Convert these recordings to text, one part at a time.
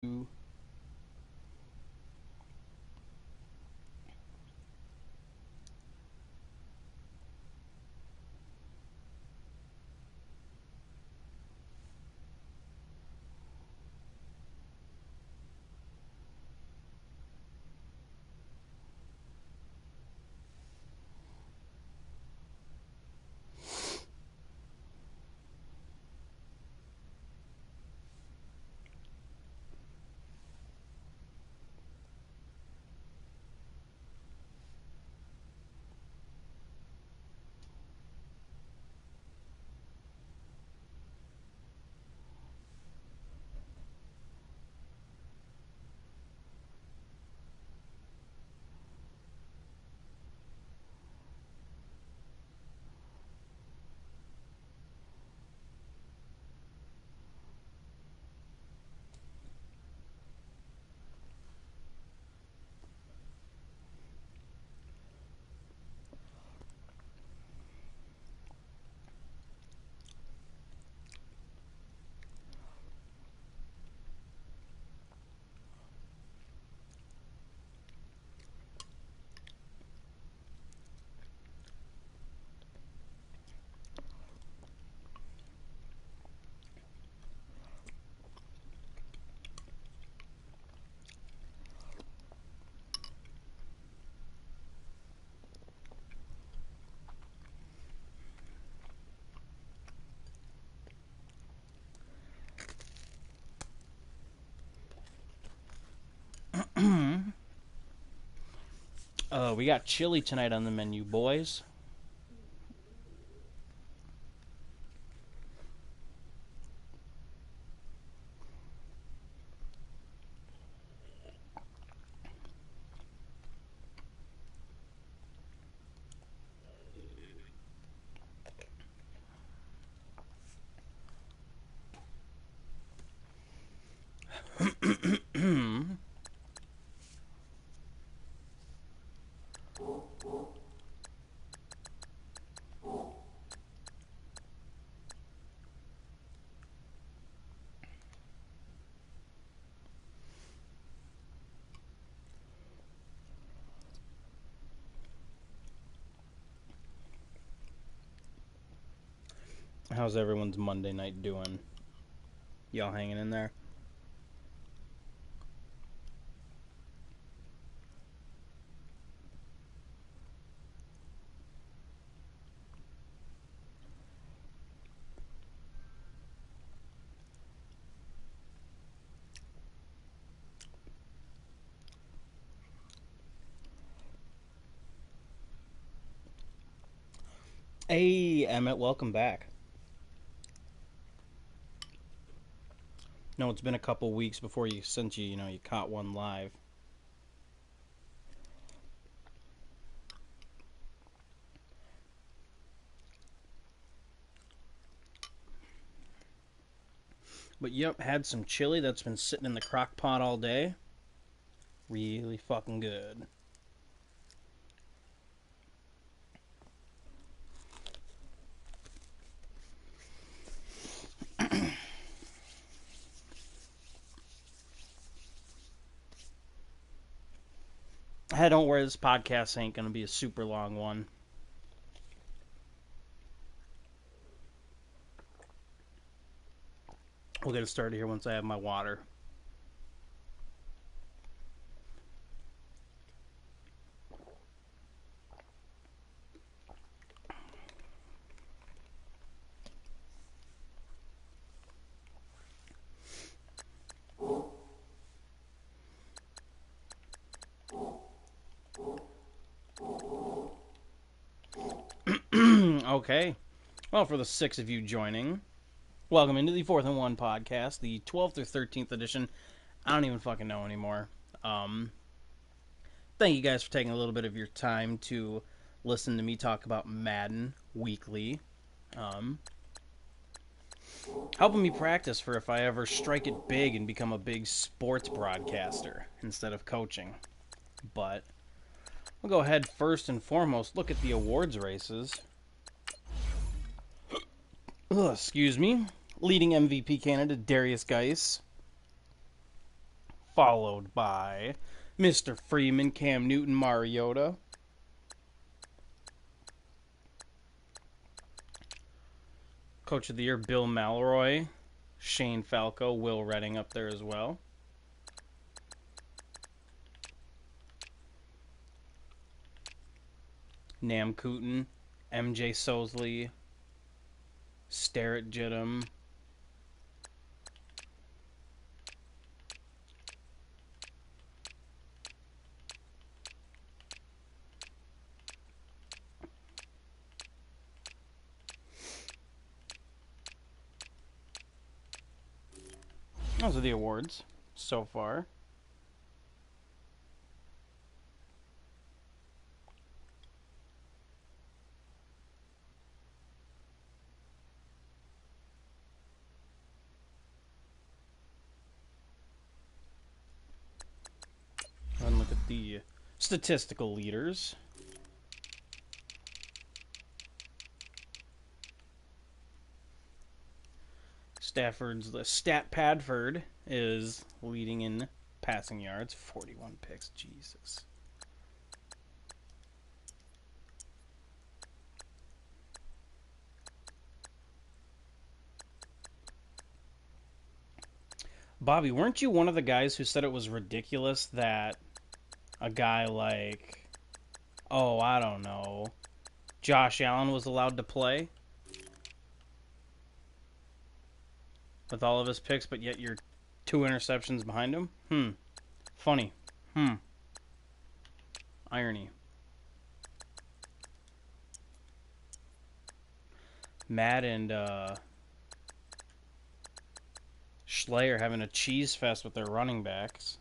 We got chili tonight on the menu, boys. How's everyone's Monday night doing? Y'all hanging in there? Hey, Emmett, welcome back. No, it's been a couple weeks since you caught one live. But yep, had some chili that's been sitting in the crock pot all day. Really fucking good. Hey, don't worry, this podcast ain't gonna be a super long one. We'll get it started here once I have my water. Okay. Well, for the 6 of you joining, welcome into the 4th and 1 podcast, the 12th or 13th edition. I don't even fucking know anymore. Thank you guys for taking a little bit of your time to listen to me talk about Madden weekly. Helping me practice for if I ever strike it big and become a big sports broadcaster instead of coaching. But we'll go ahead first and foremost, look at the awards races. Excuse me. Leading MVP candidate Darius Geis. followed by Mr. Freeman, Cam Newton, Mariota. Coach of the Year, Bill Malroy, Shane Falco, Will Redding up there as well. Nam Kooten, MJ Sosley, Starrett Jittum. Those are the awards so far. And look at the statistical leaders. Stafford's the Stat Padford is leading in passing yards, 41 picks. Jesus. Bobby, weren't you one of the guys who said it was ridiculous that a guy like, oh, I don't know, Josh Allen was allowed to play with all of his picks, but yet you're 2 interceptions behind him? Funny. Irony. Matt and Schley are having a cheese fest with their running backs.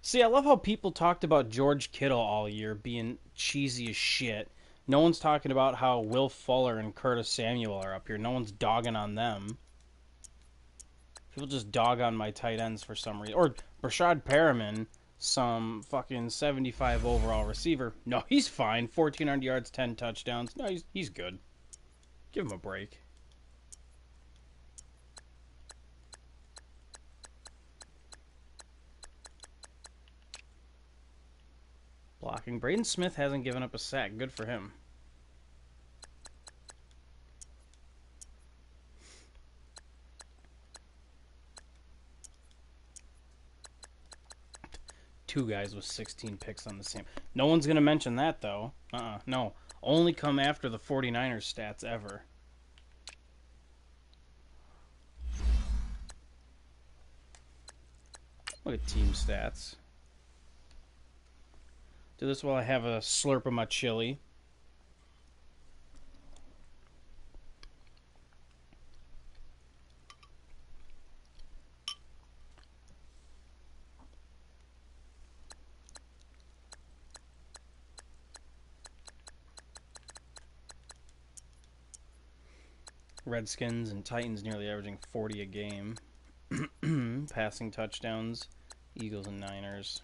See, I love how people talked about George Kittle all year being cheesy as shit. No one's talking about how Will Fuller and Curtis Samuel are up here. No one's dogging on them. People just dog on my tight ends for some reason. Or Brashad Perriman, some fucking 75 overall receiver. No, he's fine. 1,400 yards, 10 touchdowns. No, he's good. Give him a break. Blocking. Braden Smith hasn't given up a sack. Good for him. Two guys with 16 picks on the same. No one's going to mention that, though. No. Only come after the 49ers stats ever. Look at team stats. Do this while I have a slurp of my chili. Redskins and Titans nearly averaging 40 a game. Passing touchdowns, Eagles and Niners.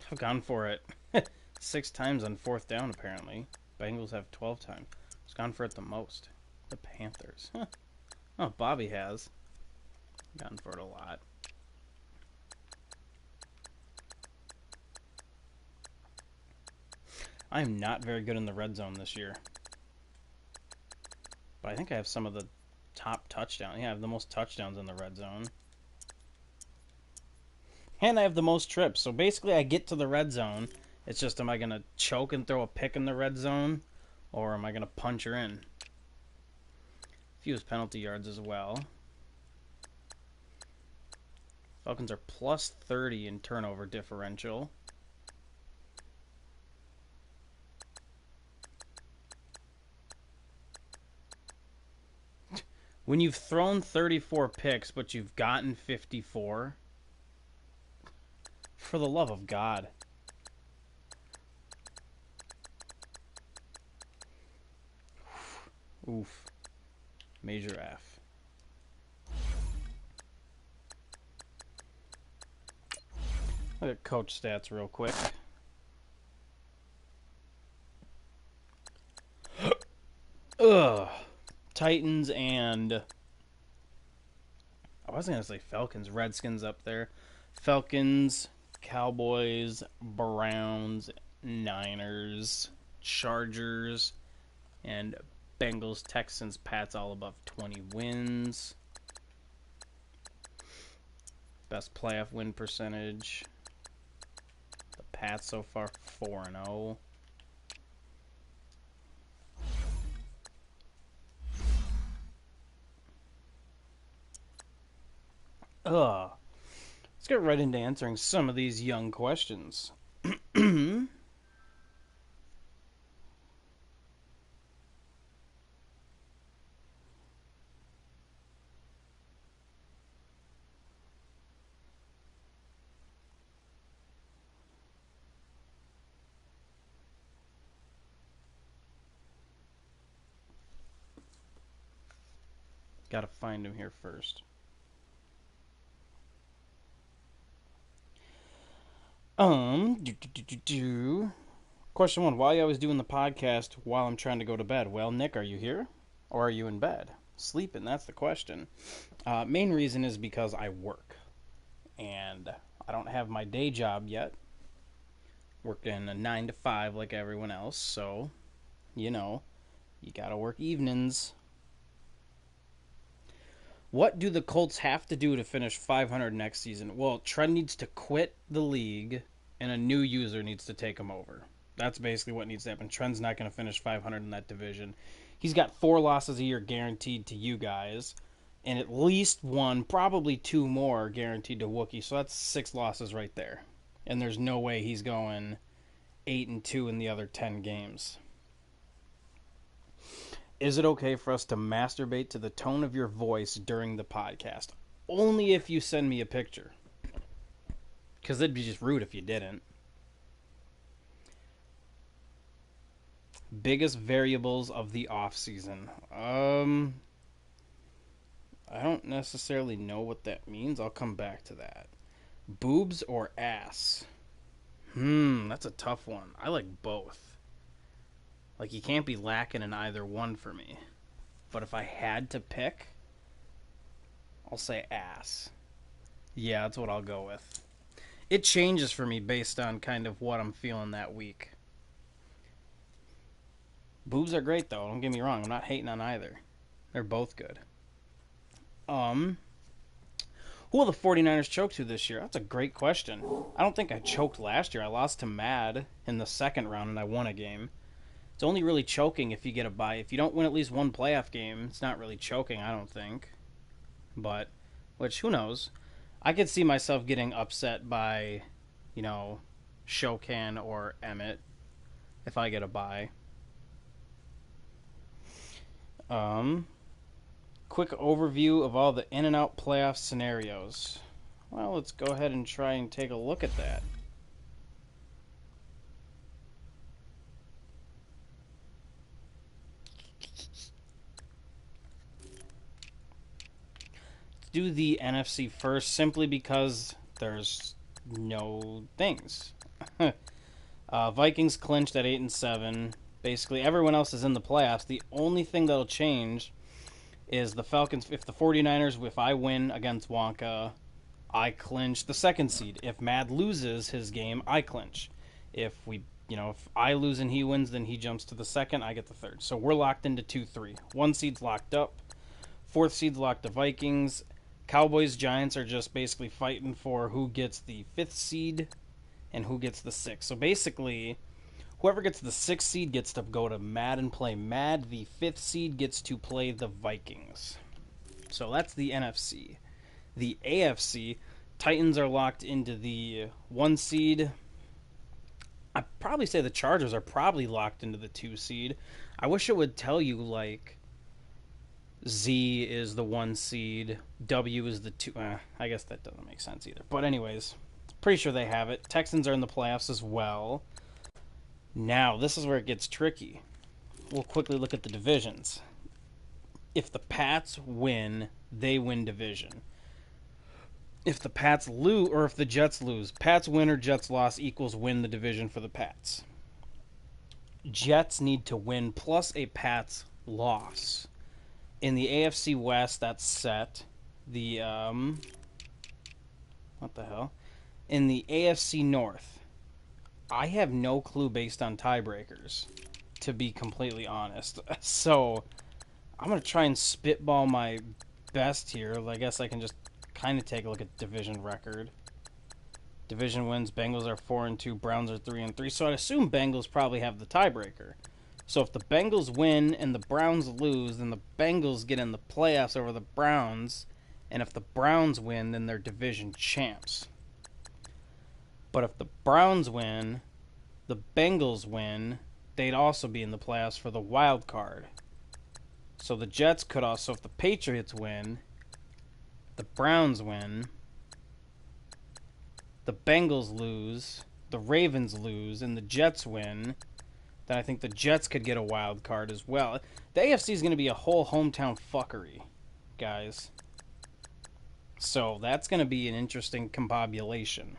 I've gone for it 6 times on 4th down, apparently. Bengals have 12 times. It's gone for it the most. The Panthers. Huh. Oh, Bobby has. Gone for it a lot. I am not very good in the red zone this year. But I think I have some of the top touchdowns. Yeah, I have the most touchdowns in the red zone. And I have the most trips. So basically I get to the red zone. It's just, am I going to choke and throw a pick in the red zone? Or am I going to punch her in? Fewest penalty yards as well. Falcons are plus 30 in turnover differential. When you've thrown 34 picks, but you've gotten 54, for the love of God. Oof. Major F. Look at coach stats real quick. Ugh. Titans and... I was going to say Falcons. Redskins up there. Falcons, Cowboys, Browns, Niners, Chargers, and Bengals, Texans, Pats all above 20 wins. Best playoff win percentage. The Pats so far 4-0. Let's get right into answering some of these young questions. Gotta find him here first. Question 1. Why are you always doing the podcast while I'm trying to go to bed? Well, Nick, are you here? Or are you in bed? Sleeping, that's the question. Main reason is because I work. And I don't have my day job yet. Working a 9 to 5 like everyone else. So, you gotta work evenings. What do the Colts have to do to finish 500 next season? Well, Trent needs to quit the league, and a new user needs to take him over. That's basically what needs to happen. Trent's not going to finish 500 in that division. He's got 4 losses a year guaranteed to you guys, and at least 1, probably 2 more guaranteed to Wookie. So that's 6 losses right there. And there's no way he's going 8-2 in the other 10 games. Is it okay for us to masturbate to the tone of your voice during the podcast? Only if you send me a picture. Because it'd be just rude if you didn't. Biggest variables of the off-season. I don't necessarily know what that means. I'll come back to that. Boobs or ass? That's a tough one. I like both. Like, you can't be lacking in either one for me. But if I had to pick, I'll say ass. Yeah, that's what I'll go with. It changes for me based on kind of what I'm feeling that week. Boobs are great, though. Don't get me wrong. I'm not hating on either. They're both good. Who will the 49ers choke to this year? That's a great question. I don't think I choked last year. I lost to Mad in the second round, and I won a game. It's only really choking if you get a bye. If you don't win at least one playoff game, it's not really choking, I don't think. But, which, who knows? I could see myself getting upset by, Shokan or Emmett if I get a bye. Quick overview of all the in-and-out playoff scenarios. Well, let's go ahead and try and take a look at that. Do the NFC first simply because there's no things. Vikings clinched at 8-7. Basically, everyone else is in the playoffs. The only thing that'll change is the Falcons. If the 49ers, if I win against Wonka, I clinch the 2nd seed. If Mad loses his game, I clinch. If I lose and he wins, then he jumps to the 2nd, I get the 3rd. So we're locked into 2-3. 1 seed's locked up. 4th seed's locked to Vikings. Cowboys, Giants are just basically fighting for who gets the 5th seed and who gets the 6th. So basically, whoever gets the 6th seed gets to go to Mad and play Mad. The 5th seed gets to play the Vikings. So that's the NFC. The AFC, Titans are locked into the 1 seed. I'd probably say the Chargers are probably locked into the 2 seed. I wish it would tell you, Z is the 1 seed. W is the 2. I guess that doesn't make sense either. But anyways, pretty sure they have it. Texans are in the playoffs as well. Now, this is where it gets tricky. We'll quickly look at the divisions. If the Pats win, they win division. If the Pats lose, or if the Jets lose, Pats win or Jets loss equals win the division for the Pats. Jets need to win plus a Pats loss. In the AFC West, that's set. The, what the hell? In the AFC North, I have no clue based on tiebreakers, to be completely honest. So, I'm going to try and spitball my best here. I guess I can just kind of take a look at division record. Division wins, Bengals are 4-2, Browns are 3-3. So I'd assume Bengals probably have the tiebreaker. So if the Bengals win and the Browns lose, then the Bengals get in the playoffs over the Browns. And if the Browns win, then they're division champs. But if the Browns win, the Bengals win, they'd also be in the playoffs for the wild card. So the Jets could also, if the Patriots win, the Browns win, the Bengals lose, the Ravens lose, and the Jets win, then I think the Jets could get a wild card as well. The AFC is going to be a whole hometown fuckery, guys. So that's going to be an interesting combobulation.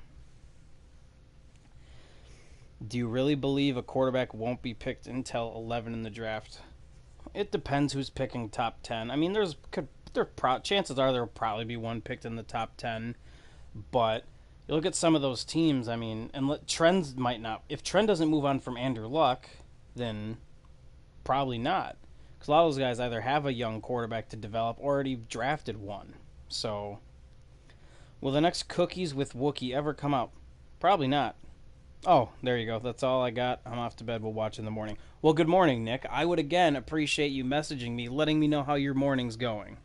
Do you really believe a quarterback won't be picked until 11 in the draft? It depends who's picking top 10. I mean, chances are there will probably be one picked in the top 10, but you look at some of those teams, I mean, and Trent's might not. If Trent doesn't move on from Andrew Luck, then probably not. Because a lot of those guys either have a young quarterback to develop or already drafted one. So, will the next Cookies with Wookiee ever come out? Probably not. Oh, there you go. That's all I got. I'm off to bed. We'll watch in the morning. Well, good morning, Nick. I would again appreciate you messaging me, letting me know how your morning's going.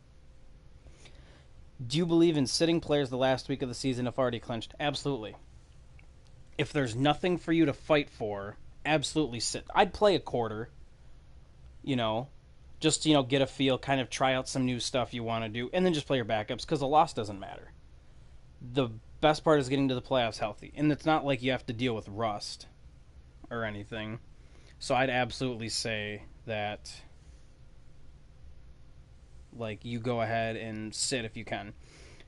Do you believe in sitting players the last week of the season if already clinched? Absolutely. If there's nothing for you to fight for, absolutely sit. I'd play a quarter, just to, get a feel, kind of try out some new stuff you want to do, and then just play your backups, because the loss doesn't matter. The best part is getting to the playoffs healthy, and it's not like you have to deal with rust or anything. So I'd absolutely say that, you go ahead and sit if you can.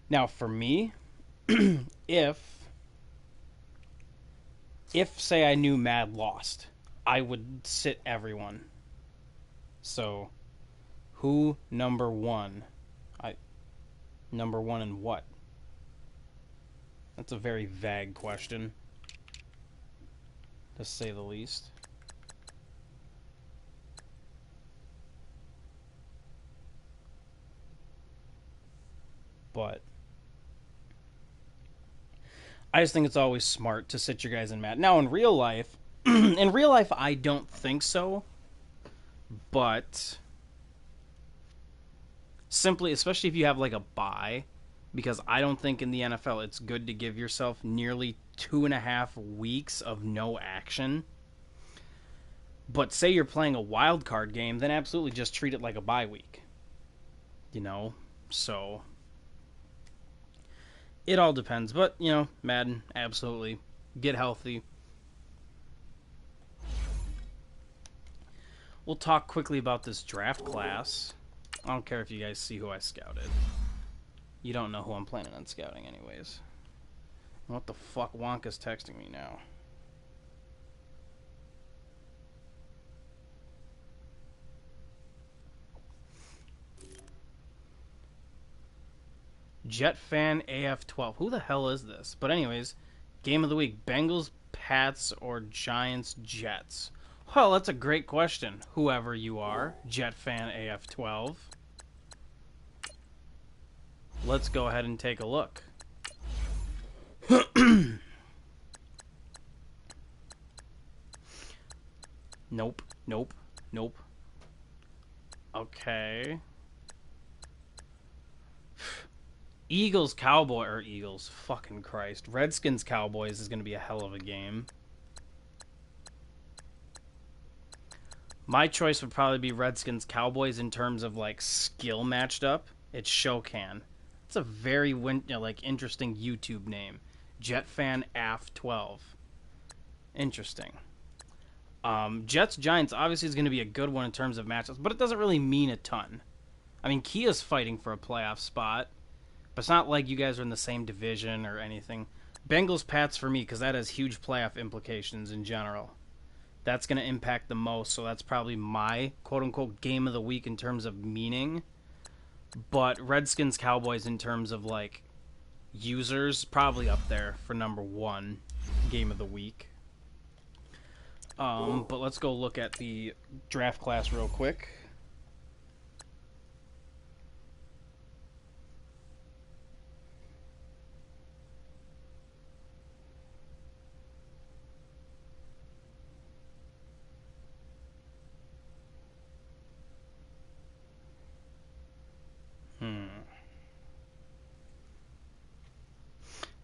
Now, for me, if say I knew Mad lost, I would sit everyone. So, who number one? Number one in what? That's a very vague question, to say the least. But I just think it's always smart to sit your guys in Madden. Now, in real life, I don't think so. But simply, especially if you have a bye, because I don't think in the NFL it's good to give yourself nearly 2.5 weeks of no action. But say you're playing a wild card game, then absolutely just treat it like a bye week. So it all depends. But, Madden, absolutely. Get healthy. We'll talk quickly about this draft class. I don't care if you guys see who I scouted. You don't know who I'm planning on scouting anyways. What the fuck? Wonka's texting me now. Jet Fan AF12. Who the hell is this? But anyways, game of the week. Bengals, Pats, or Giants, Jets? Well, that's a great question. Whoever you are, Jet Fan AF12. Let's go ahead and take a look. Nope. Okay. Eagles, fucking Christ. Redskins, Cowboys is going to be a hell of a game. My choice would probably be Redskins Cowboys in terms of like skill matched up. It's Shokan. It's a very like interesting YouTube name. JetFanAF12. Interesting. Jets Giants obviously is going to be a good one in terms of matchups, but it doesn't really mean a ton. I mean, Kia's fighting for a playoff spot, but it's not like you guys are in the same division or anything. Bengals Pats for me because that has huge playoff implications in general. That's going to impact the most, so that's probably my quote-unquote game of the week in terms of meaning. But Redskins Cowboys in terms of like users, probably up there for number one game of the week. But let's go look at the draft class real quick.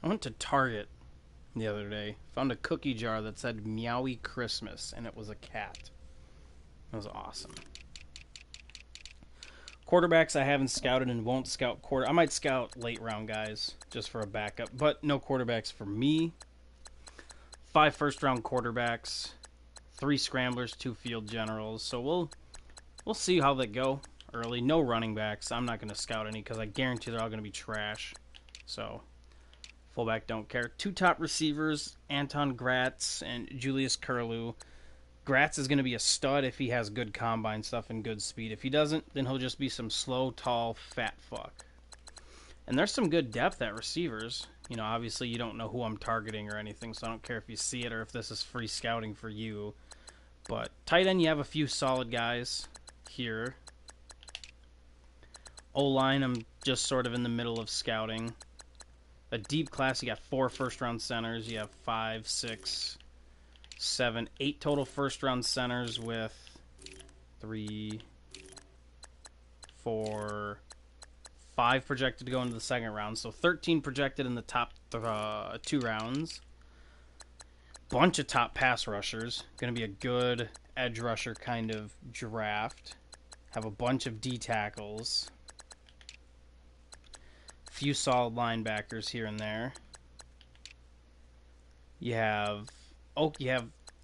I went to Target the other day, found a cookie jar that said Meowie Christmas, and it was a cat. It was awesome. Quarterbacks I haven't scouted and won't scout I might scout late round guys just for a backup, but no quarterbacks for me. 5 first round quarterbacks, 3 scramblers, 2 field generals. So we'll see how they go early. No running backs. I'm not going to scout any because I guarantee they're all going to be trash. So fullback don't care. 2 top receivers, Anton Gratz and Julius Curlew. Gratz is going to be a stud if he has good combine stuff and good speed. If he doesn't, then he'll just be some slow, tall, fat fuck. And there's some good depth at receivers. You know, obviously you don't know who I'm targeting or anything, so I don't care if you see it or if this is free scouting for you. But tight end, you have a few solid guys here. O-line, I'm just sort of in the middle of scouting. A deep class, you got 4 first-round centers. You have 5, 6, 7, 8 total first-round centers with 3, 4, 5 projected to go into the second round. So 13 projected in the top 2 rounds. Bunch of top pass rushers. Going to be a good edge rusher kind of draft. Have a bunch of D tackles. Few solid linebackers here and there. You have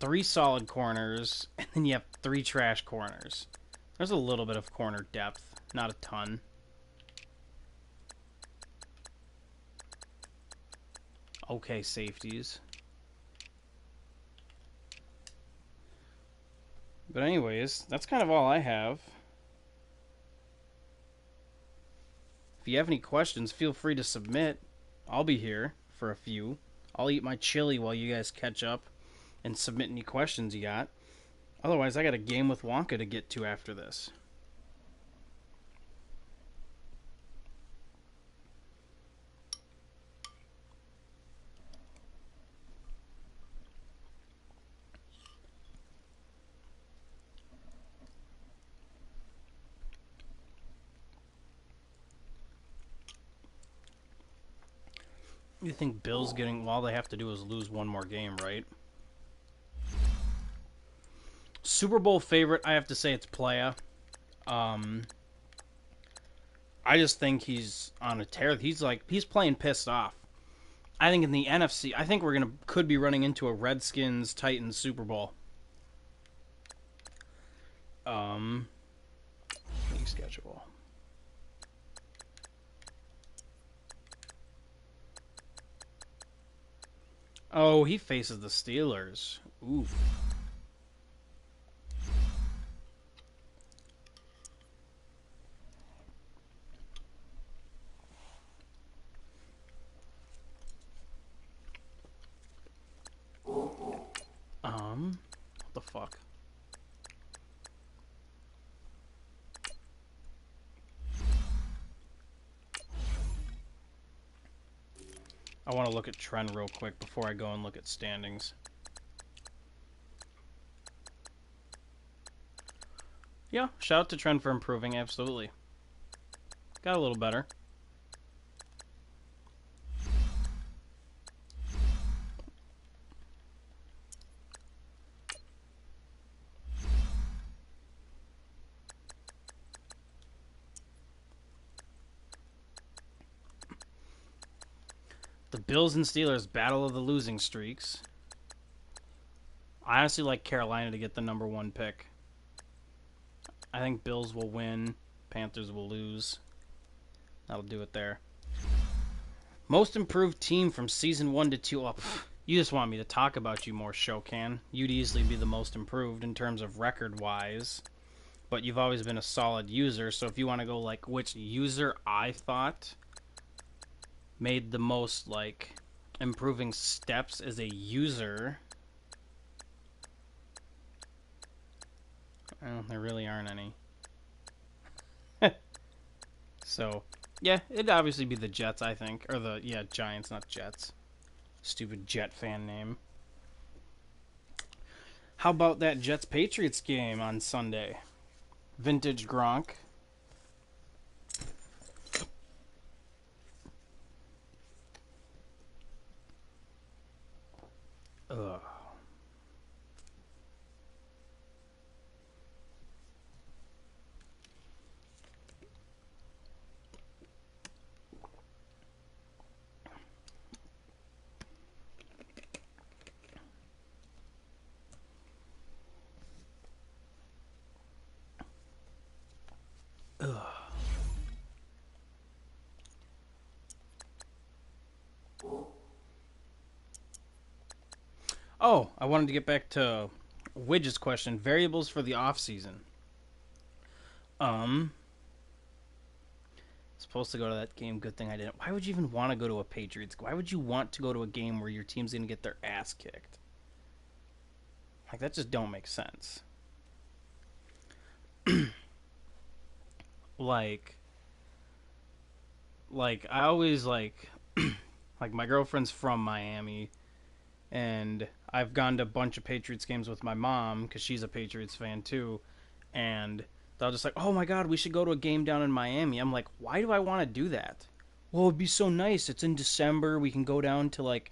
3 solid corners, and then you have 3 trash corners. There's a little bit of corner depth, not a ton. Okay, safeties. But anyways, that's kind of all I have. If you have any questions, feel free to submit. I'll be here for a few. I'll eat my chili while you guys catch up and submit any questions you got. Otherwise, I got a game with Wonka to get to after this. You think Bill's getting... All they have to do is lose one more game, right? Super Bowl favorite, I have to say it's Playa. I just think he's on a tear. He's playing pissed off. I think in the NFC, I think could be running into a Redskins Titans Super Bowl. League schedule. Oh, he faces the Steelers. Ooh. What the fuck? I want to look at trend real quick before I go and look at standings. Yeah, shout out to Trend for improving, absolutely. Got a little better. The Bills and Steelers, battle of the losing streaks. I honestly like Carolina to get the number 1 pick. I think Bills will win. Panthers will lose. That'll do it there. Most improved team from season 1 to 2. Oh, you just want me to talk about you more, Shokan. You'd easily be the most improved in terms of record-wise. But you've always been a solid user, so if you want to go like which user I thought made the most like improving steps as a user, well, there really aren't any. So, yeah, it'd obviously be the Jets, I think. Or the, yeah, Giants, not Jets. Stupid Jet fan name. How about that Jets-Patriots game on Sunday? Vintage Gronk. Ugh. Ugh. Oh, I wanted to get back to Widget's question. Variables for the off-season. Supposed to go to that game. Good thing I didn't. Why would you even want to go to a Patriots? Why would you want to go to a game where your team's going to get their ass kicked? Like, that just don't make sense. like I always like my girlfriend's from Miami, and I've gone to a bunch of Patriots games with my mom because she's a Patriots fan too, and they'll just like, oh my god, we should go to a game down in Miami. I'm like, why do I want to do that? Well, it'd be so nice. It's in December. We can go down to like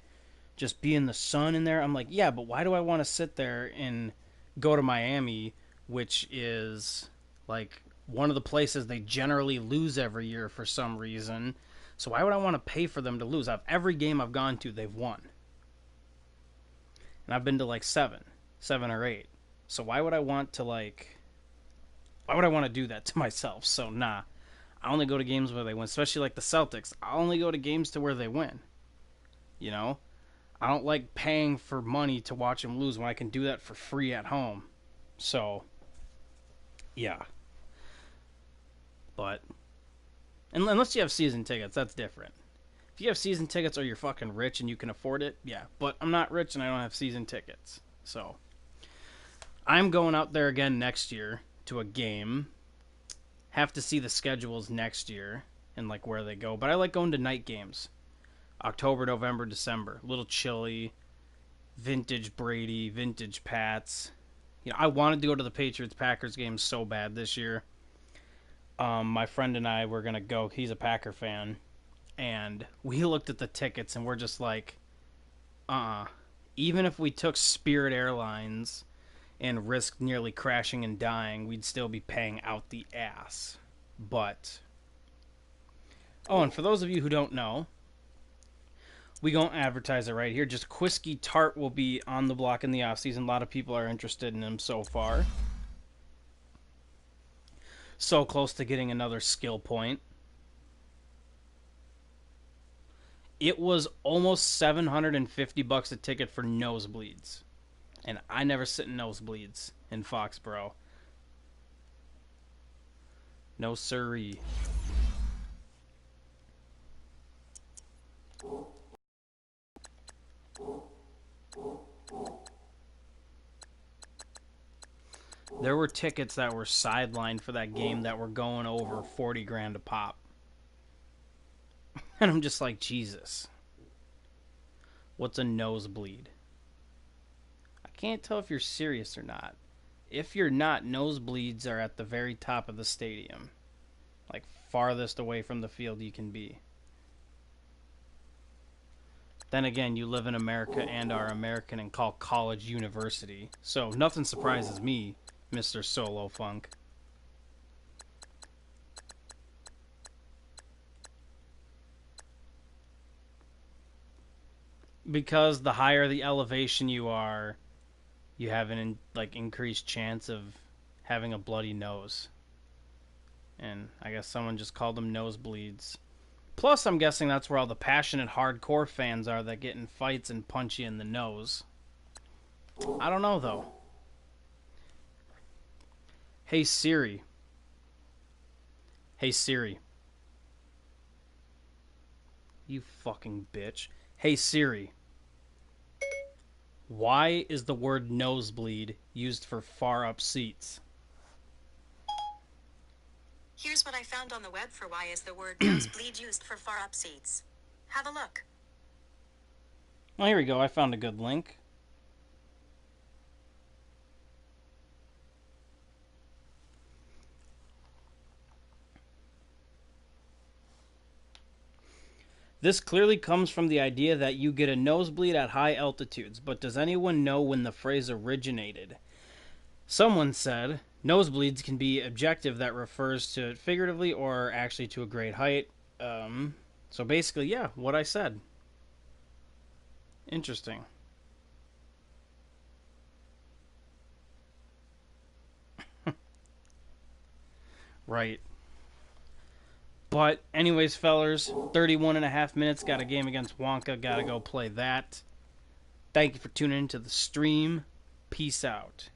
just be in the sun in there. I'm like, yeah, but why do I want to sit there and go to Miami, which is like one of the places they generally lose every year for some reason. So why would I want to pay for them to lose? Every game I've gone to, they've won. And I've been to like 7 or 8. So why would I want to do that to myself? So nah. I only go to games where they win, especially like the Celtics. I only go to games to where they win. You know? I don't like paying for money to watch them lose when I can do that for free at home. So, yeah. But, unless you have season tickets, that's different. If you have season tickets or you're fucking rich and you can afford it, yeah. But I'm not rich and I don't have season tickets. So, I'm going out there again next year to a game. Have to see the schedules next year and like where they go. But I like going to night games. October, November, December. A little chilly. Vintage Brady, vintage Pats. You know, I wanted to go to the Patriots-Packers game so bad this year. My friend and I were going to go. He's a Packer fan. And we looked at the tickets and we're just like, even if we took Spirit Airlines and risked nearly crashing and dying, we'd still be paying out the ass. But, oh, and for those of you who don't know, we don't advertise it right here. Just Whiskey Tart will be on the block in the offseason. A lot of people are interested in him so far. So close to getting another skill point. It was almost $750 a ticket for nosebleeds. And I never sit in nosebleeds in Foxborough. No siree. There were tickets that were sidelined for that game that were going over 40 grand a pop. And I'm just like, Jesus. What's a nosebleed? I can't tell if you're serious or not. If you're not, nosebleeds are at the very top of the stadium. Like, farthest away from the field you can be. Then again, you live in America and are American and call college university. So nothing surprises me, Mr. Solo Funk. Because the higher the elevation you are, you have an increased chance of having a bloody nose. And I guess someone just called them nosebleeds. Plus, I'm guessing that's where all the passionate hardcore fans are that get in fights and punch you in the nose. I don't know, though. Hey, Siri. Hey, Siri. You fucking bitch. Hey, Siri. Why is the word nosebleed used for far up seats? Here's what I found on the web for why is the word nosebleed used for far up seats. Have a look. Well, here we go. I found a good link. This clearly comes from the idea that you get a nosebleed at high altitudes, but does anyone know when the phrase originated? Someone said, nosebleeds can be adjective that refers to it figuratively or actually to a great height. So basically, yeah, what I said. Interesting. Right. But anyways, fellers, 31 and a half minutes. Got a game against Wonka. Got to go play that. Thank you for tuning into the stream. Peace out.